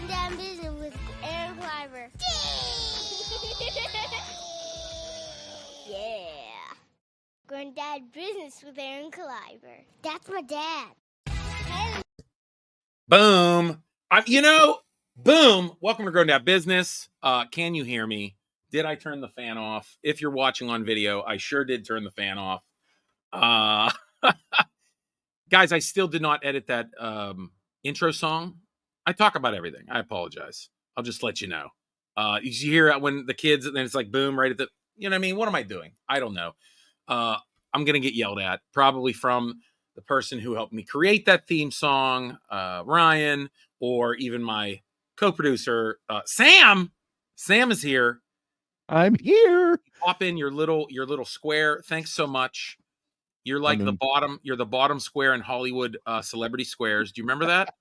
down business with Aaron Kleiber. Yeah. Going down business with Aaron Kleiber. That's my dad. Hey. Boom. Boom. Welcome to Grown Dad Business. Can you hear me? Did I turn the fan off? If you're watching on video, I sure did turn the fan off. Guys, I still did not edit that intro song. I talk about everything. I apologize. I'll just let you know. You hear it when the kids, and then it's like boom, right at the, you know what I mean? What am I doing? I don't know. I'm going to get yelled at, probably from the person who helped me create that theme song, Ryan, or even my co-producer, Sam. Sam is here. I'm here. Pop in your little square. Thanks so much. You're like the bottom. You're the bottom square in Hollywood celebrity squares. Do you remember that?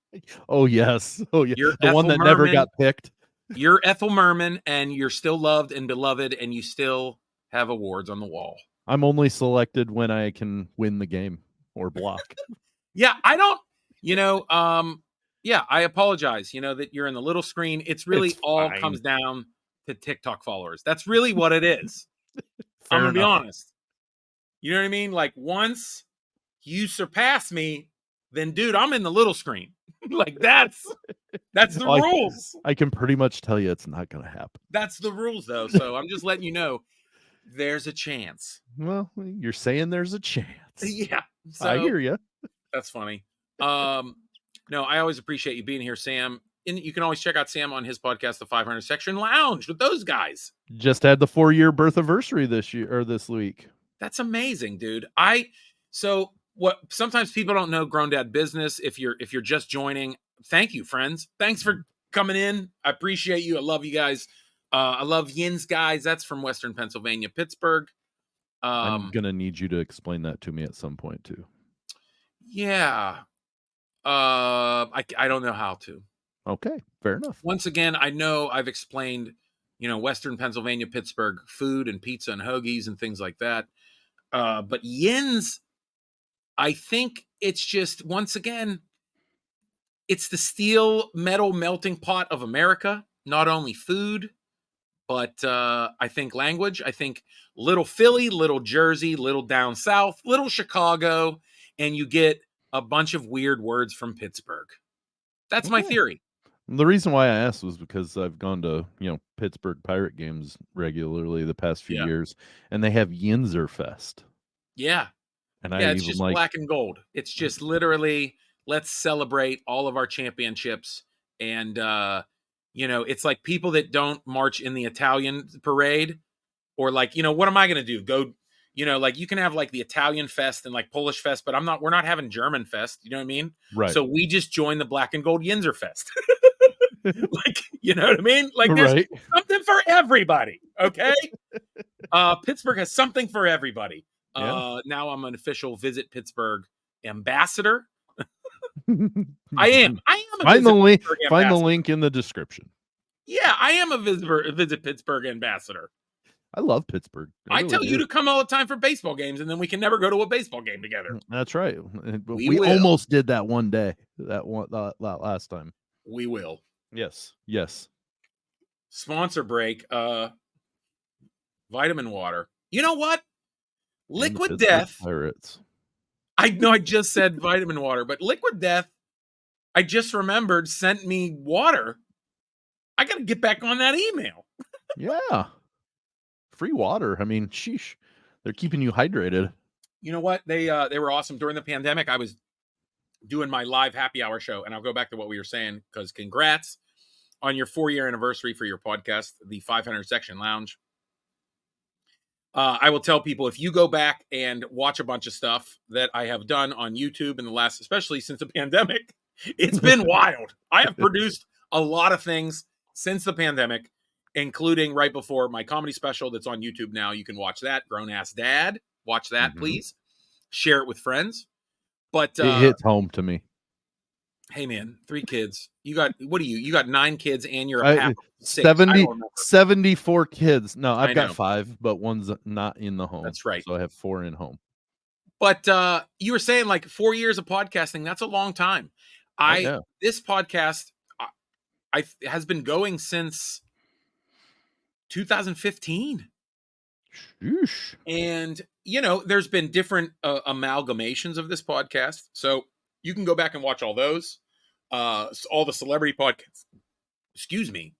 Oh yes. Oh yeah. You're The one Ethel that never Merman. got picked. You're Ethel Merman, and you're still loved and beloved, and you still have awards on the wall. I'm only selected when I can win the game or block. Yeah, I don't. Yeah, I apologize. That you're in the little screen. It's really all comes down to TikTok followers. That's really what it is. I'm gonna be honest. You know what I mean? Like once you surpass me, then dude, I'm in the little screen. Like that's the rules. I can pretty much tell you it's not gonna happen. That's the rules though. So I'm just letting you know there's a chance. Well, you're saying there's a chance. Yeah. So, I hear you. That's funny. No, I always appreciate you being here, Sam. And you can always check out Sam on his podcast, The 500 Section Lounge, with those guys. Just had the 4-year birth anniversary this week. That's amazing, dude. Sometimes people don't know Grown Dad Business. If you're just joining, thank you, friends. Thanks for coming in. I appreciate you. I love you guys. I love Yin's guys. That's from Western Pennsylvania, Pittsburgh. I'm gonna need you to explain that to me at some point too. Yeah. I don't know how to. Okay, fair enough. Once again, I know I've explained, Western Pennsylvania, Pittsburgh food and pizza and hoagies and things like that. But Yin's, I think it's just, once again, it's the steel metal melting pot of America. Not only food, but I think language. I think little Philly, little Jersey, little down south, little Chicago, and you get a bunch of weird words from Pittsburgh. That's my theory. The reason why I asked was because I've gone to, Pittsburgh Pirate games regularly the past few years, and they have Yinzer Fest. Yeah. And it's just black and gold. It's just literally, let's celebrate all of our championships. And, it's like people that don't march in the Italian parade, or like, what am I going to do? Go, like you can have like the Italian fest and like Polish fest, but we're not having German fest. You know what I mean? Right. So we just joined the black and gold Yinzer Fest. Like, you know what I mean? Like there's something for everybody. Okay. Pittsburgh has something for everybody. Yeah. Now I'm an official Visit Pittsburgh ambassador. I am. Find the link in the description. Yeah, I am a Visit Pittsburgh ambassador. I love Pittsburgh. I tell you to come all the time for baseball games, and then we can never go to a baseball game together. That's right. We almost did that one day. That last time. We will. Yes. Sponsor break. Vitamin water. You know what? Liquid Death. Pirates. I know I just said vitamin water, but Liquid Death, I just remembered, sent me water. I got to get back on that email. Yeah. Free water. I mean, sheesh. They're keeping you hydrated. You know what? They were awesome. During the pandemic, I was doing my live happy hour show, and I'll go back to what we were saying, because congrats on your 4-year anniversary for your podcast, the 500 Section Lounge. I will tell people, if you go back and watch a bunch of stuff that I have done on YouTube in the last, especially since the pandemic, it's been wild. I have produced a lot of things since the pandemic, including right before my comedy special that's on YouTube now. You can watch that. Grown Ass Dad. Watch that, please. Share it with friends. But it hits home to me. Hey man, 3 kids. You got, what are you? You got 9 kids and you're a pap of 6. 74 kids. No, I've got 5, but one's not in the home. That's right. So I have 4 in home. But you were saying like 4 years of podcasting, that's a long time. This podcast, has been going since 2015. Sheesh. And, there's been different amalgamations of this podcast. So you can go back and watch all those, all the celebrity podcasts. Excuse me.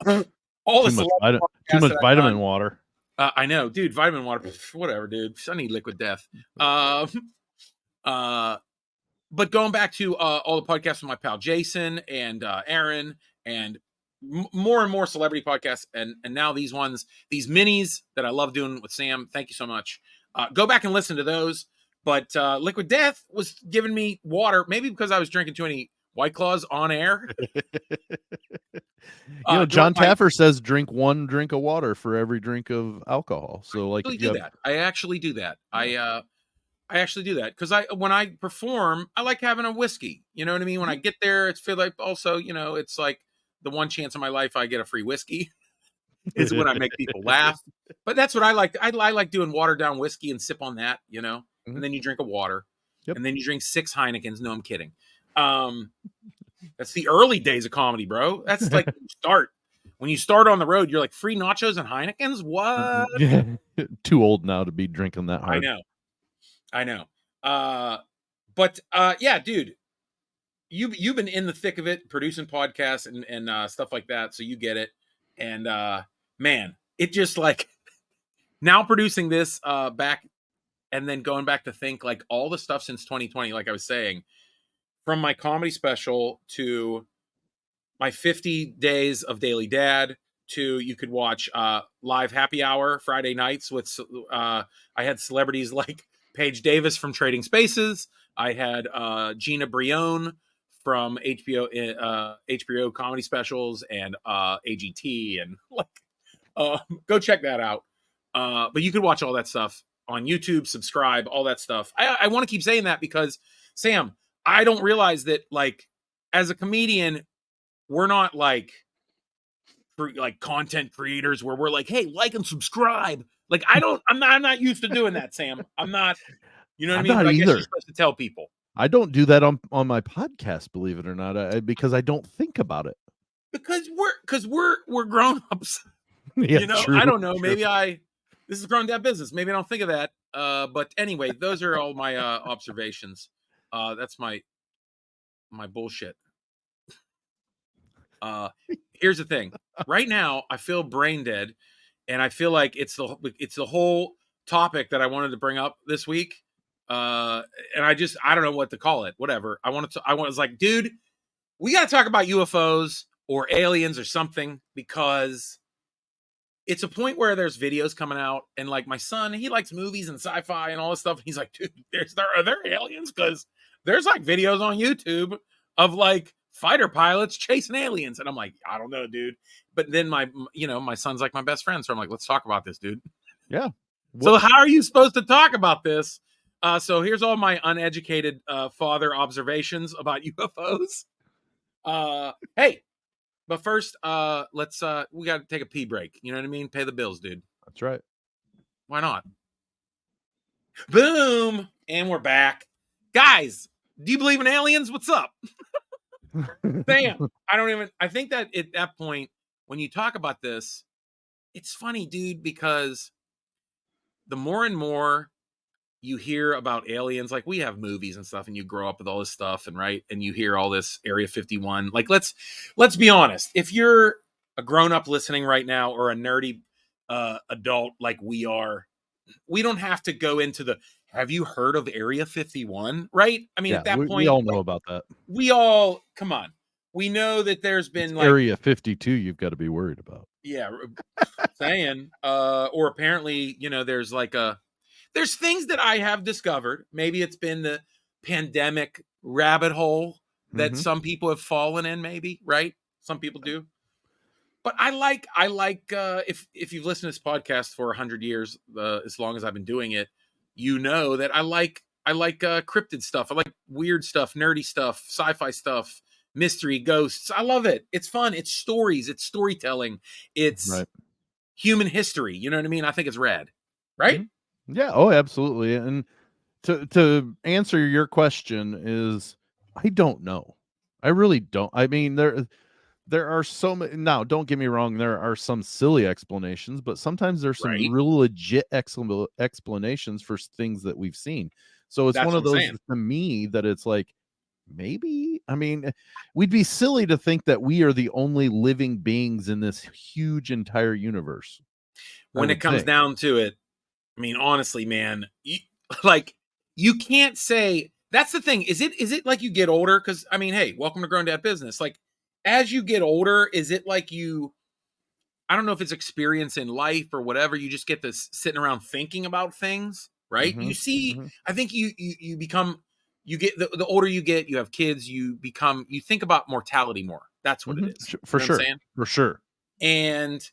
All the celebrity Too podcasts much that I've vitamin done. water. I know, dude. Vitamin water, whatever, dude. I need liquid death. But going back to all the podcasts with my pal Jason and Aaron, and more and more celebrity podcasts, and now these these minis that I love doing with Sam. Thank you so much. Go back and listen to those. But Liquid Death was giving me water, maybe because I was drinking too many White Claws on air. John Taffer says drink 1 drink of water for every drink of alcohol. So like, I actually do that. I actually do that because when I perform, I like having a whiskey. You know what I mean? When I get there, it's feel like also, it's like the one chance in my life I get a free whiskey is when I make people laugh. But that's what I like. I like doing watered down whiskey and sip on that, and then you drink a water, and then you drink 6 Heinekens. No, I'm kidding. That's the early days of comedy, bro. That's like when you start on the road, you're like free nachos and Heinekens. What? Too old now to be drinking that hard. I know. But yeah, dude, you've been in the thick of it, producing podcasts and stuff like that, so you get it. And man, it just like now producing this back and then going back to think like all the stuff since 2020, like I was saying, from my comedy special to my 50 days of Daily Dad to you could watch live happy hour Friday nights with I had celebrities like Paige Davis from Trading Spaces. I had Gina Brion from HBO comedy specials and AGT, and like go check that out. But you could watch all that stuff on YouTube, subscribe, all that stuff. I want to keep saying that because Sam, I don't realize that like as a comedian, we're not like content creators where we're like, hey, like and subscribe. Like I'm not used to doing that, Sam. I'm not, you know what I mean? Not but I either. guess you're supposed to tell people. I don't do that on my podcast, believe it or not, because I don't think about it. Because we're grown-ups. Yeah, true, I don't know. true. Maybe this is grown dad business. Maybe I don't think of that. But anyway, those are all my observations. That's my bullshit. Here's the thing. Right now, I feel brain dead, and I feel like it's the whole topic that I wanted to bring up this week. And I don't know what to call it. Whatever. I was like, dude, we got to talk about UFOs or aliens or something, because it's a point where there's videos coming out, and like my son, he likes movies and sci-fi and all this stuff. He's like, dude, are there aliens? Because there's like videos on YouTube of like fighter pilots chasing aliens, and I'm like, I don't know, dude. But then my son's like my best friend, so I'm like, let's talk about this, dude. Yeah. So how are you supposed to talk about this? So here's all my uneducated father observations about UFOs. Hey, but first, let's we got to take a pee break. You know what I mean? Pay the bills, dude. That's right. Why not? Boom, and we're back, guys. Do you believe in aliens? What's up? Damn, I think that at that point, when you talk about this, it's funny, dude, because the more and more you hear about aliens, like we have movies and stuff, and you grow up with all this stuff, and you hear all this Area 51. Like, let's be honest. If you're a grown up listening right now, or a nerdy adult like we are, we don't have to go into the, have you heard of Area 51? Right? I mean, at that point, we all know about that. Come on. We know that there's been like Area 52 you've got to be worried about. Yeah, saying or apparently, there's like there's things that I have discovered. Maybe it's been the pandemic rabbit hole that some people have fallen in, maybe, right? Some people do. But I like if you've listened to this podcast for 100 years, as long as I've been doing it, you know that I like cryptid stuff. I like weird stuff, nerdy stuff, sci-fi stuff, mystery, ghosts. I love it. It's fun. It's stories. It's storytelling. It's human history. You know what I mean? I think it's rad, right? Yeah. Oh, absolutely. And to answer your question is, I don't know. I really don't. I mean, there are so many. Now, don't get me wrong. There are some silly explanations, but sometimes there's some Right. real legit explanations for things that we've seen. So it's That's one what of I'm those saying. to me that it's like, maybe, I mean, we'd be silly to think that we are the only living beings in this huge entire universe. I When it would comes think. down to it, I mean, honestly, man, like you can't say that's the thing. Is it like you get older? Because I mean, hey, welcome to Grown Dad Business. Like, as you get older, is it like you? I don't know if it's experience in life or whatever. You just get this sitting around thinking about things, right? Mm-hmm, You see, mm-hmm, I think you become you get the older you get, you have kids, you think about mortality more. That's what it mm-hmm. is. For You know what I'm sure, saying? for sure. And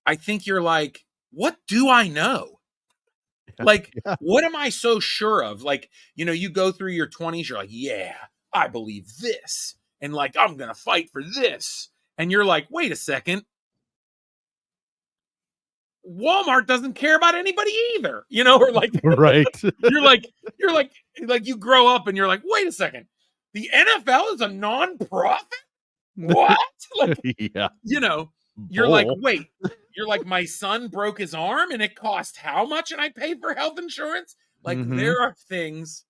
I think you're like, what do I know? Yeah, Like, yeah. what am I so sure of? Like, you go through your 20s, you're like, yeah, I believe this. And like, I'm going to fight for this. And you're like, wait a second. Walmart doesn't care about anybody either, or like, Right. you're like, you grow up and you're like, wait a second. The NFL is a non-profit? What? Like, Yeah. you know, you're like, Bull. wait, you're like, my son broke his arm and it cost how much and I pay for health insurance? Like, Mm-hmm. there are things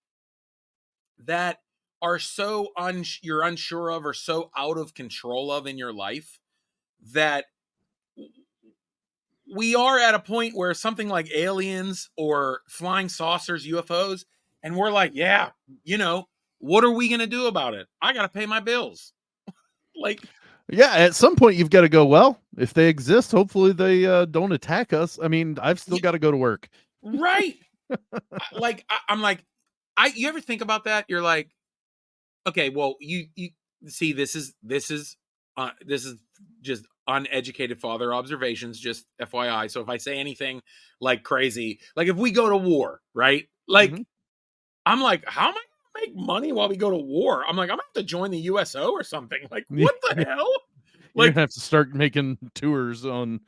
that are so you're unsure of or so out of control of in your life that we are at a point where something like aliens or flying saucers, UFOs, and we're like, yeah, what are we going to do about it? I got to pay my bills. Like, Yeah, at some point you've got to go, well, if they exist, hopefully they don't attack us. I mean, I've still got to go to work. right. I'm like, you ever think about that? You're like, okay, well, you see, this is just uneducated father observations, just FYI. So if I say anything like crazy, like if we go to war, right? Like, Mhm. I'm like, how am I gonna make money while we go to war? I'm like, I'm gonna have to join the USO or something. Like, what the hell? You're Like, gonna have to start making tours on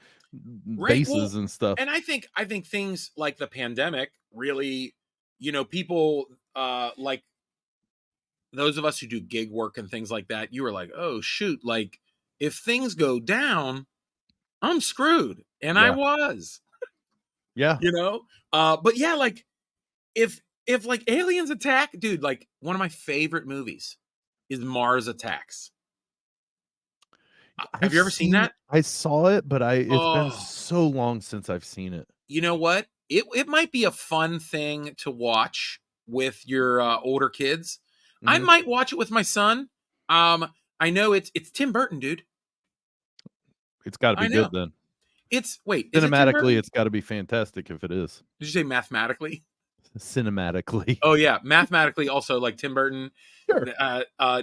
right? Well, bases and stuff. and I think things like the pandemic really, people like those of us who do gig work and things like that, you were like, oh shoot, like if things go down, I'm screwed. And I Yeah, was, yeah. but yeah, like if like aliens attack, dude, like one of my favorite movies is Mars Attacks. Have you ever seen that? I saw it, but it's been Oh, so long since I've seen it. you know what? It might be a fun thing to watch with your older kids. I Mhm. might watch it with my son. Um, I know it's Tim Burton, dude. It's got to be I know. good then. Is it Tim Cinematically, Burton? it's got to be fantastic if it is. Did you say mathematically? Cinematically. Oh yeah, mathematically also like Tim Burton. Sure.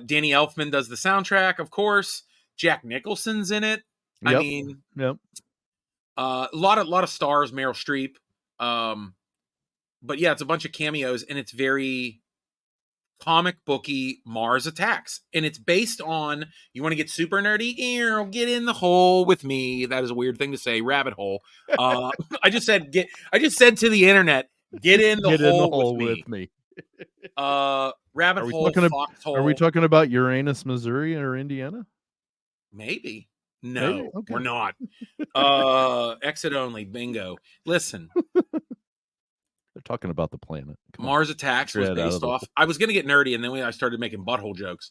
Danny Elfman does the soundtrack, of course. Jack Nicholson's in it. I Yep. mean, Yep. a lot of stars. Meryl Streep. Um, but yeah, it's a bunch of cameos, and it's very comic booky Mars Attacks, and it's based on. You want to get super nerdy? Get in the hole with me. That is a weird thing to say. Rabbit hole. I just said get. I just said to the internet, get in the Get in the hole with hole me. with me. Rabbit Are we hole, talking are we foxhole. talking about Uranus, Missouri or Indiana? Maybe. Maybe. No, we're Okay. not. Exit only. Bingo. Listen, They're talking about the planet. Come on. Mars Get Attacks your was head out of based the off. hole. I was gonna get nerdy, and then I started making butthole jokes.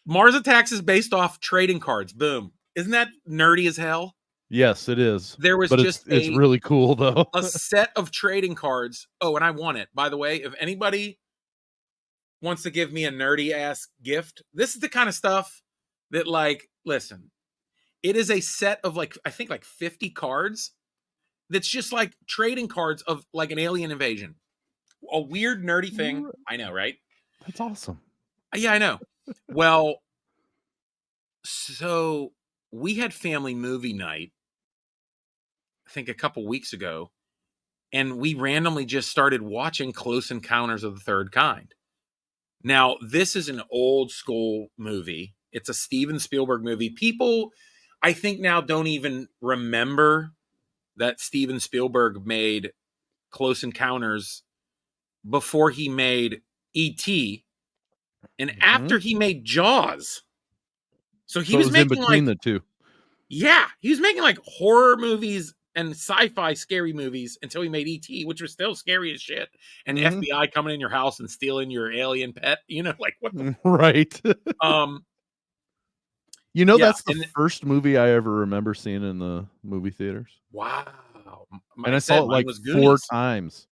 Mars Attacks is based off trading cards. Boom. Isn't that nerdy as hell? Yes, it is. There was But just it's really cool though. a set of trading cards. Oh, and I want it. By the way, if anybody wants to give me a nerdy ass gift, this is the kind of stuff that, like, listen, it is a set of like I think like 50 cards that's just like trading cards of like an alien invasion. A weird nerdy thing. I know, right? That's awesome. Yeah, I know. Well, so we had family movie night, I think a couple weeks ago, and we randomly just started watching Close Encounters of the Third Kind. Now, this is an old school movie. It's a Steven Spielberg movie. People, I think now don't even remember that Steven Spielberg made Close Encounters before he made E.T. and Mhm. after he made Jaws. So he So it was was in making between like, the two. yeah, he was making like horror movies and sci-fi scary movies until he made E.T., which was still scary as shit. And Mhm. FBI coming in your house and stealing your alien pet, like what the Right. um yeah, That's the and first movie I ever remember seeing in the movie theaters. wow. And I I said saw it mine like was 4 Goonies. times.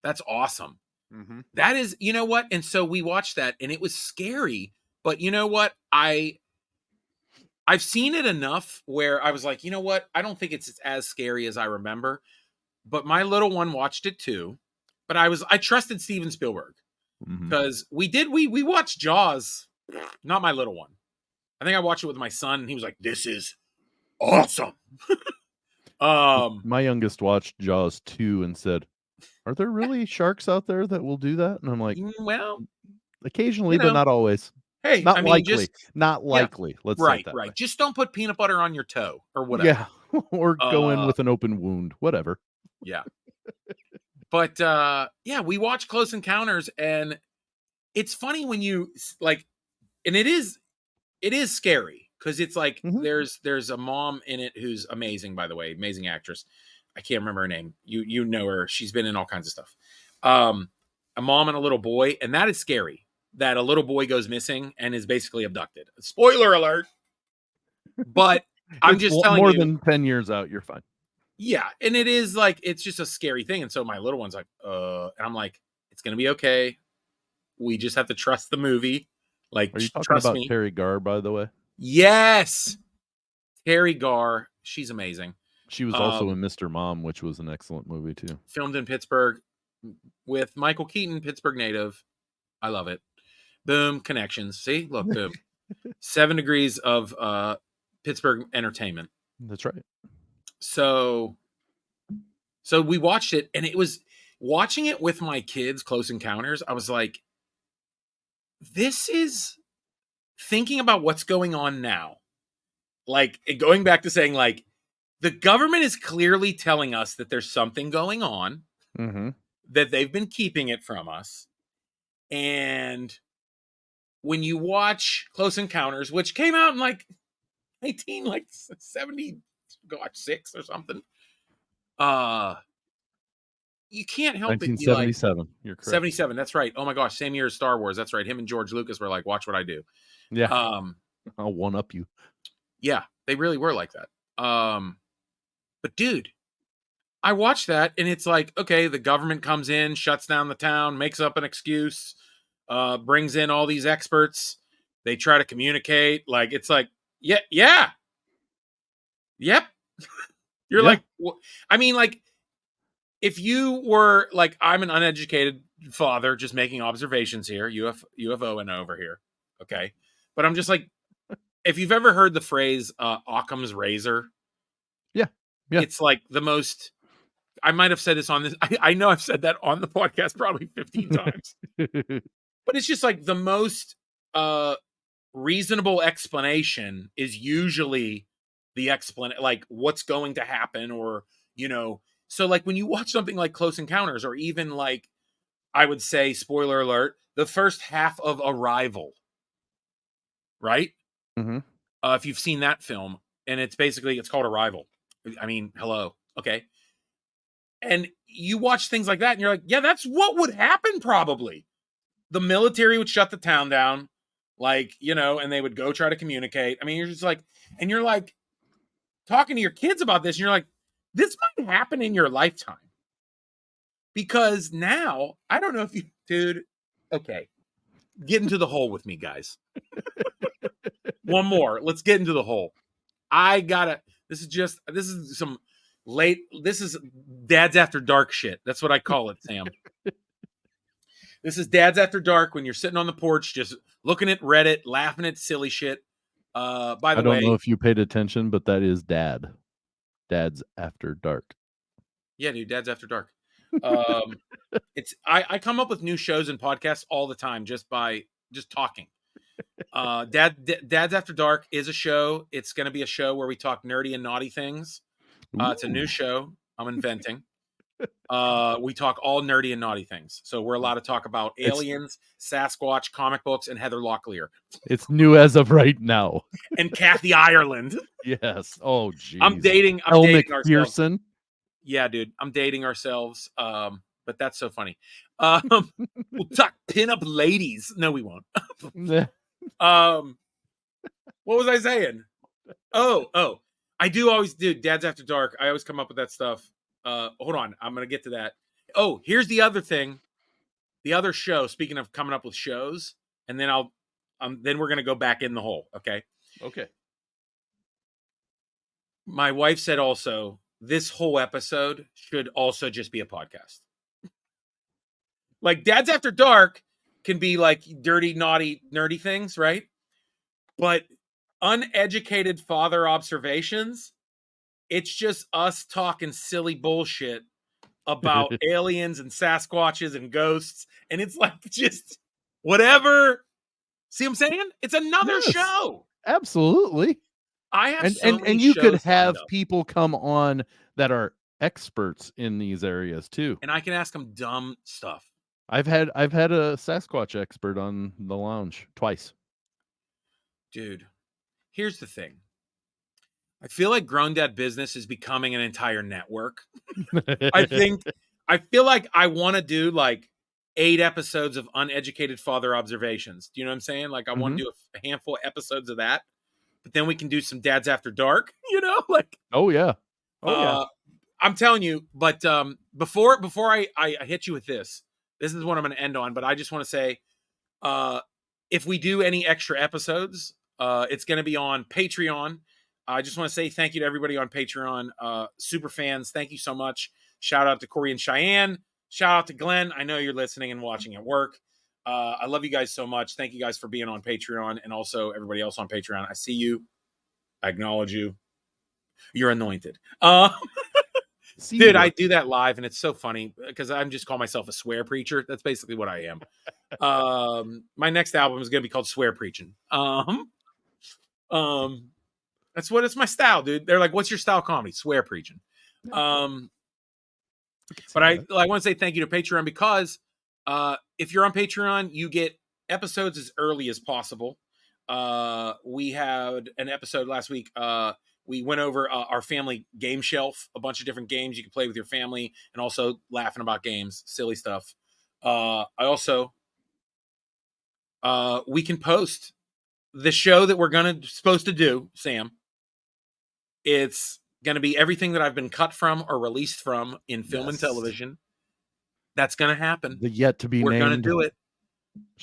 That's awesome. Mhm. That is, you know what? And so we watched that and it was scary, but you know what? I've seen it enough where I was like, you know what? I don't think it's as scary as I remember. But my little one watched it too. But I trusted Steven Spielberg Mhm. because we watched Jaws. Not my little one. I think I watched it with my son, and he was like, "This is awesome." My youngest watched Jaws 2 and said, "Are there really sharks out there that will do that?" And I'm like, Well, "Occasionally, you but know, not always. hey, I Not mean, likely. just Not yeah, likely. Let's say it right, that way." right. Just don't put peanut butter on your toe or whatever. Yeah. Or go in Uh, with an open wound, whatever. yeah. But yeah, we watched Close Encounters, and it's funny when you like, and it is scary because it's like Mhm. there's a mom in it who's amazing, by the way, amazing actress. I can't remember her name. You know her. She's been in all kinds of stuff. A mom and a little boy, and that is scary. That a little boy goes missing and is basically abducted. Spoiler alert. But I'm It's just telling more you, than 10 years out, you're fine. yeah. And it is like it's just a scary thing. And so my little one's like, and I'm like, it's gonna be okay. We just have to trust the movie. Like, Are you talking trust about me. Terry Garr, by the way? Yes. Terry Garr, she's amazing. She was also in Mr. Mom, which was an excellent movie too. Filmed in Pittsburgh with Michael Keaton, Pittsburgh native. I love it. Boom, connections. See, look, boom. 7 degrees of Pittsburgh entertainment. That's right. So we watched it, and it was watching it with my kids, Close Encounters. I was like, this is thinking about what's going on now. Like, going back to saying, like, the government is clearly telling us that there's something going on, Mhm. that they've been keeping it from us. And when you watch Close Encounters, which came out in like 70, gosh, 6 or something, you can't help but be like, 1977. You're correct. 77, that's right. Oh my gosh, same year as Star Wars. That's right. Him and George Lucas were like, watch what I do. Yeah. Um, I'll one up you. yeah, they really were like that. But dude, I watched that and it's like, okay, the government comes in, shuts down the town, makes up an excuse, brings in all these experts. They try to communicate. Like, it's like, yeah, yep. You're Yeah. like, I mean, like, if you were like, I'm an uneducated father, just making observations here, UFO and over here, okay. But I'm just like, if you've ever heard the phrase Occam's razor, Yeah. Yeah. it's like the most. I might have said this on this. I know I've said that on the podcast probably 15 times, but it's just like the most reasonable explanation is usually the like what's going to happen, or so like when you watch something like Close Encounters, or even like, I would say, spoiler alert, the first half of Arrival, right? Mhm. If you've seen that film, and it's called Arrival. I mean, hello, okay. And you watch things like that and you're like, yeah, that's what would happen probably. The military would shut the town down, like, and they would go try to communicate. I mean, you're just like, and you're like talking to your kids about this, and you're like, this might happen in your lifetime. Because now, I don't know if you, dude, okay, get into the hole with me, guys. One more. Let's get into the hole. This is some this is Dad's After Dark shit. That's what I call it, Sam. This is Dad's After Dark, when you're sitting on the porch just looking at Reddit, laughing at silly shit. By I the don't know way, if you paid attention, but that is Dad. Dad's After Dark. yeah, dude, Dad's After Dark. It's I come up with new shows and podcasts all the time just by talking. Dad's After Dark is a show. It's going to be a show where we talk nerdy and naughty things. It's a new Ooh. show I'm inventing. We talk all nerdy and naughty things. So we're allowed to talk about aliens, Sasquatch, comic books, and Heather Locklear. It's new as of right now. And Kathy Ireland. Yes. Oh, geez. I'm dating ourselves. McPherson. Yeah, dude. I'm dating ourselves. But that's so funny. We'll talk pinup ladies. No, we won't. What was I saying? Oh. I do always do Dads After Dark. I always come up with that stuff. Hold on. I'm gonna get to that. Oh, here's the other thing. The other show, speaking of coming up with shows, and then then we're gonna go back in the hole. Okay. Okay. My wife said also this whole episode should also just be a podcast. Like Dads After Dark can be like dirty, naughty, nerdy things, right? But Uneducated Father Observations, it's just us talking silly bullshit about aliens and Sasquatches and ghosts. And it's like just whatever. See what I'm saying? It's another show. Absolutely. I have and you could have people come on that are experts in these areas too. And I can ask them dumb stuff. I've had a Sasquatch expert on the lounge twice. Dude, here's the thing. I feel like Grown Dad Business is becoming an entire network. I feel like I want to do like 8 episodes of Uneducated Father Observations. Do you know what I'm saying? Like I want to do a handful of episodes of that, but then we can do some Dads After Dark, like. Oh yeah. I'm telling you, but before I hit you with this is what I'm going to end on, but I just want to say, if we do any extra episodes, it's going to be on Patreon. I just want to say thank you to everybody on Patreon. Super fans, thank you so much. Shout out to Corey and Cheyenne. Shout out to Glenn. I know you're listening and watching at work. I love you guys so much. Thank you guys for being on Patreon, and also everybody else on Patreon. I see you. I acknowledge you. You're anointed. Dude, I do that live, and it's so funny because I'm just call myself a swear preacher. That's basically what I am. My next album is going to be called Swear Preaching. That's what it's my style, dude. They're like, "What's your style comedy?" Swear preaching. But I want to say thank you to Patreon because if you're on Patreon, you get episodes as early as possible. We had an episode last week. We went over our family game shelf, a bunch of different games you can play with your family, and also laughing about games, silly stuff. I also we can post the show that we're supposed to do, Sam. It's going to be everything that I've been cut from or released from in film and television. That's going to happen. The yet to be we're named. We're going to do it.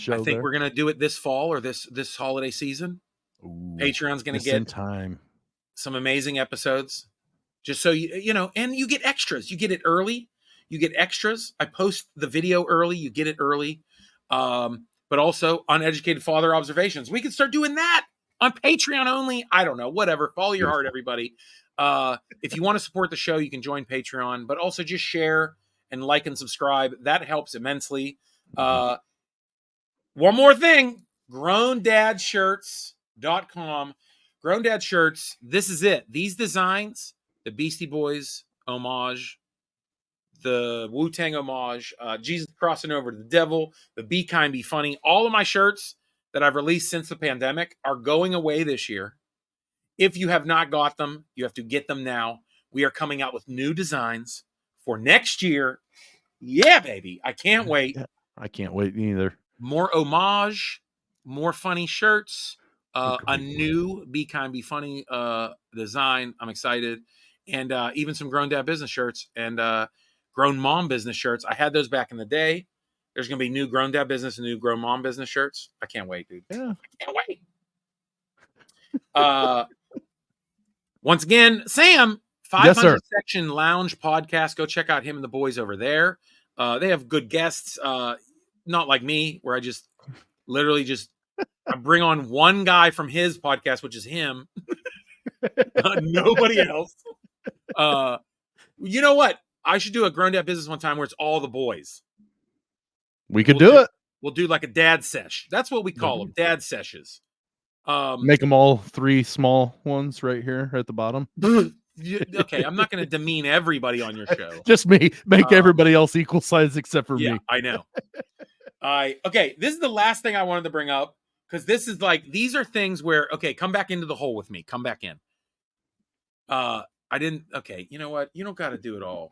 I think there. we're going to do it this fall or this holiday season. Ooh, Patreon's going to get time. Some amazing episodes. Just so you know, and you get extras. You get it early. You get extras. I post the video early. You get it early. But also Uneducated Father Observations. We can start doing that on Patreon only. I don't know. Whatever. Follow your heart, everybody. If you want to support the show, you can join Patreon, but also just share and like and subscribe. That helps immensely. One more thing, GrownDadShirts.com. Grown Dad Shirts. This is it. These designs, the Beastie Boys homage, the Wu-Tang homage, Jesus crossing over to the devil, the Be Kind, Be Funny. All of my shirts that I've released since the pandemic are going away this year. If you have not got them, you have to get them now. We are coming out with new designs for next year. Yeah, baby. I can't wait. I can't wait either. More homage, more funny shirts, a new Be Kind, Be Funny design. I'm excited. And even some Grown Dad Business shirts and Grown Mom Business shirts. I had those back in the day. There's going to be new Grown Dad Business and new Grown Mom Business shirts. I can't wait, dude. Yeah. I can't wait. Once again, Sam, 500 Section Lounge podcast. Go check out him and the boys over there. They have good guests. Not like me, where I just literally I bring on one guy from his podcast, which is him. Nobody else. You know what? I should do a Grown Dad Business one time where it's all the boys. We could do it. We'll do like a dad sesh. That's what we call them, dad sessions. Make them all 3 small ones right here at the bottom. Okay, I'm not going to demean everybody on your show. Just me. Make everybody else equal size except for Yeah, me. I know. Okay, this is the last thing I wanted to bring up, because this is like, these are things where, okay, come back into the hole with me. Come back in. I didn't. Okay, you know what? You don't got to do it all.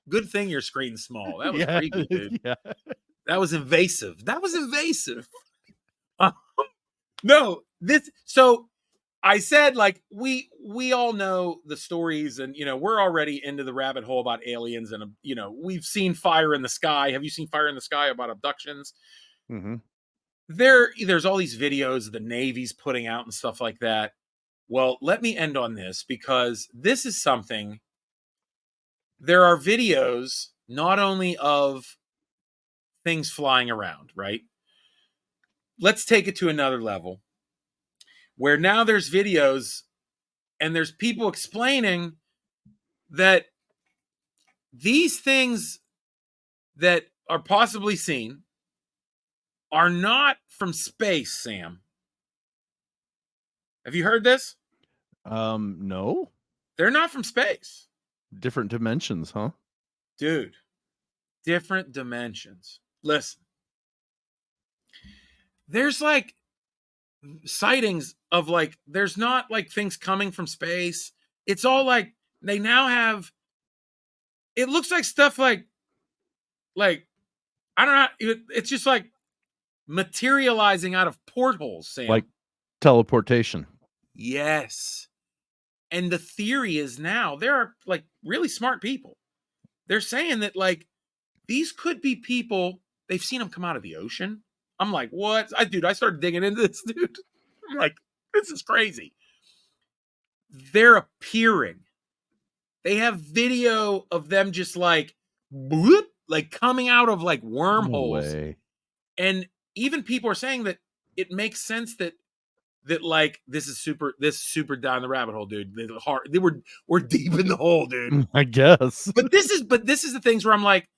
Good thing your screen's small. That was creepy, dude. Yeah. That was invasive. That was invasive. No, this. So I said, like, we all know the stories, and we're already into the rabbit hole about aliens, and we've seen Fire in the Sky. Have you seen Fire in the Sky about abductions? Mm-hmm. There's all these videos the Navy's putting out and stuff like that. Well, let me end on this, because this is something. There are videos not only of things flying around, right? Let's take it to another level, where now there's videos and there's people explaining that these things that are possibly seen are not from space, Sam. Have you heard this? No. They're not from space. Different dimensions, huh? Dude, different dimensions. Listen, there's like sightings of, like, there's not like things coming from space. It's all like they now have, it looks like stuff like I don't know, it's just like materializing out of portholes, Sam. Like teleportation. Yes. And the theory is, now there are like really smart people. They're saying that, like, these could be people, they've seen them come out of the ocean. I'm like, what? I started digging into this, dude. I'm like, this is crazy. They're appearing. They have video of them just like, bloop, like coming out of like wormholes. No way. And even people are saying that it makes sense that like this is super down the rabbit hole, dude. We're deep in the hole, dude. I guess. But this is the things where I'm like,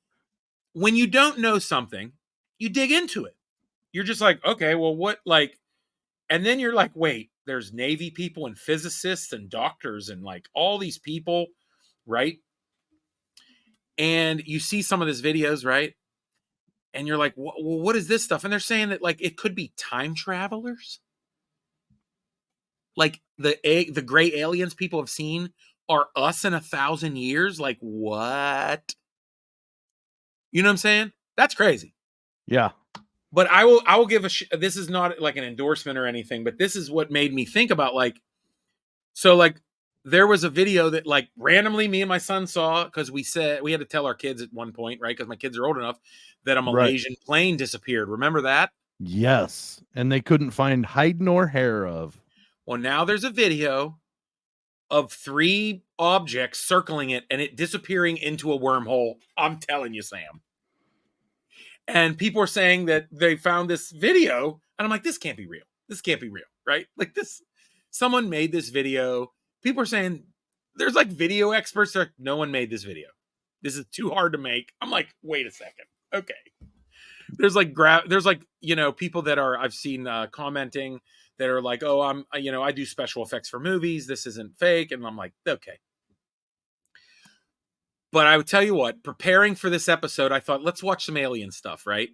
when you don't know something, you dig into it. You're just like, okay, well, what, like, and then you're like, wait, there's Navy people and physicists and doctors and like all these people, right? And you see some of these videos, right? And you're like, well, what is this stuff? And they're saying that, like, it could be time travelers. Like the gray aliens people have seen are us in 1,000 years. Like, what? You know what I'm saying? That's crazy. Yeah. But I will give this is not like an endorsement or anything, but this is what made me think about, like, so like there was a video that like randomly me and my son saw, because we said we had to tell our kids at one point, right? Because my kids are old enough, that a Malaysian plane disappeared. Remember that? Yes. And they couldn't find hide nor hair of. Well, now there's a video of 3 objects circling it and it disappearing into a wormhole. I'm telling you, Sam. And people are saying that they found this video, and I'm like, this can't be real. This can't be real, right? Like, this, someone made this video. People are saying, there's like video experts that are, no one made this video. This is too hard to make. I'm like, wait a second. Okay. There's like people that are, I've seen commenting that are like, oh, I do special effects for movies. This isn't fake. And I'm like, okay. But I would tell you what, preparing for this episode, I thought, let's watch some alien stuff, right?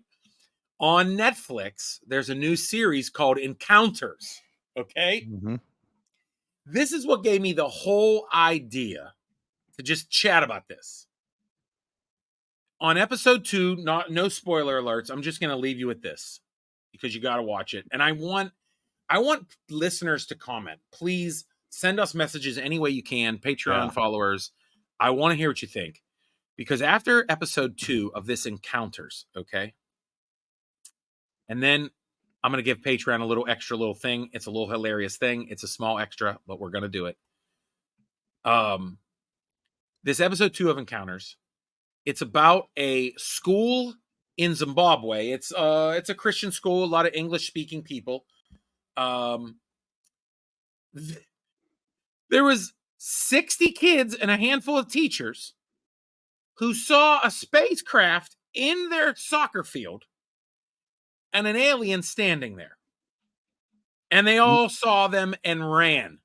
On Netflix, there's a new series called Encounters. Okay. Mm-hmm. This is what gave me the whole idea to just chat about this. On episode 2, no spoiler alerts. I'm just going to leave you with this, because you got to watch it. And I want listeners to comment. Please send us messages any way you can. Patreon followers. I want to hear what you think, because after episode 2 of this Encounters, okay, and then I'm going to give Patreon a little extra little thing. It's a little hilarious thing. It's a small extra, but we're going to do it. This episode 2 of Encounters, it's about a school in Zimbabwe. It's a Christian school, a lot of English speaking people. There was 60 kids and a handful of teachers who saw a spacecraft in their soccer field and an alien standing there. And they all saw them and ran.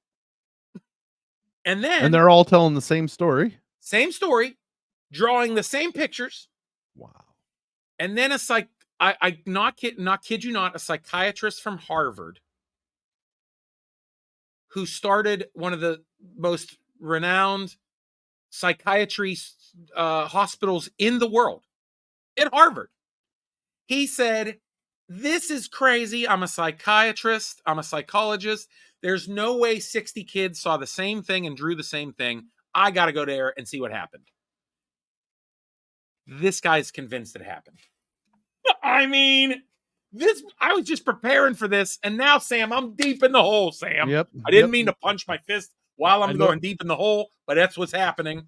And then And they're all telling the same story. same story, drawing the same pictures. Wow. And then I not kid you not, a psychiatrist from Harvard who started one of the most renowned psychiatry hospitals in the world, at Harvard. He said, this is crazy. I'm a psychiatrist. I'm a psychologist. There's no way 60 kids saw the same thing and drew the same thing. I got to go there and see what happened. This guy's convinced it happened. I mean, I was just preparing for this, and now, Sam, I'm deep in the hole, Sam. Yep. I didn't mean to punch my fist while I'm going deep in the hole, but that's what's happening.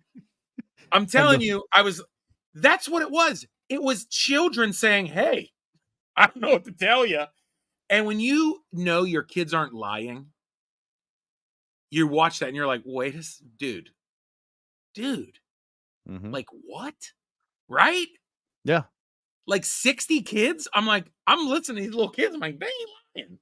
I'm telling you, that's what it was. It was children saying, hey, I don't know what to tell you. And when you know your kids aren't lying, you watch that and you're like, wait a dude, Mm-hmm. like what? Right? Yeah. Like 60 kids? I'm like, I'm listening to these little kids. I'm like, they ain't lying.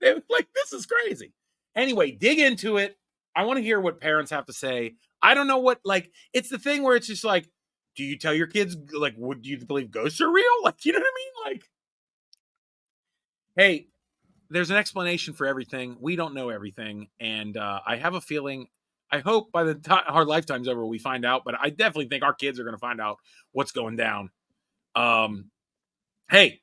They're like, this is crazy. Anyway, dig into it. I want to hear what parents have to say. I don't know what, like, it's the thing where it's just like, do you tell your kids, like, do you believe ghosts are real? Like, you know what I mean? Like, hey, there's an explanation for everything. We don't know everything. And I have a feeling, I hope by the time our lifetime's over, we find out. But I definitely think our kids are going to find out what's going down. Hey,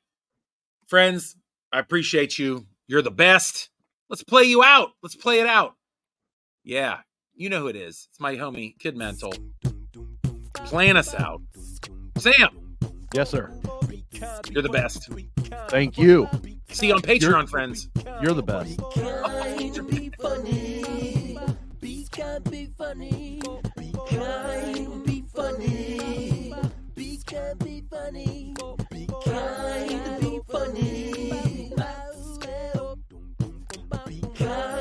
friends, I appreciate you. You're the best. Let's play you out. Let's play it out. Yeah, you know who it is. It's my homie, Kid Mental. Playing us out. Sam. Yes, sir. You're the best. Thank you. See you on Patreon, friends. You're the best. Be funny. Be kind, be funny. Be kind, be funny. Be kind, be funny. Be kind, be funny. Be kind.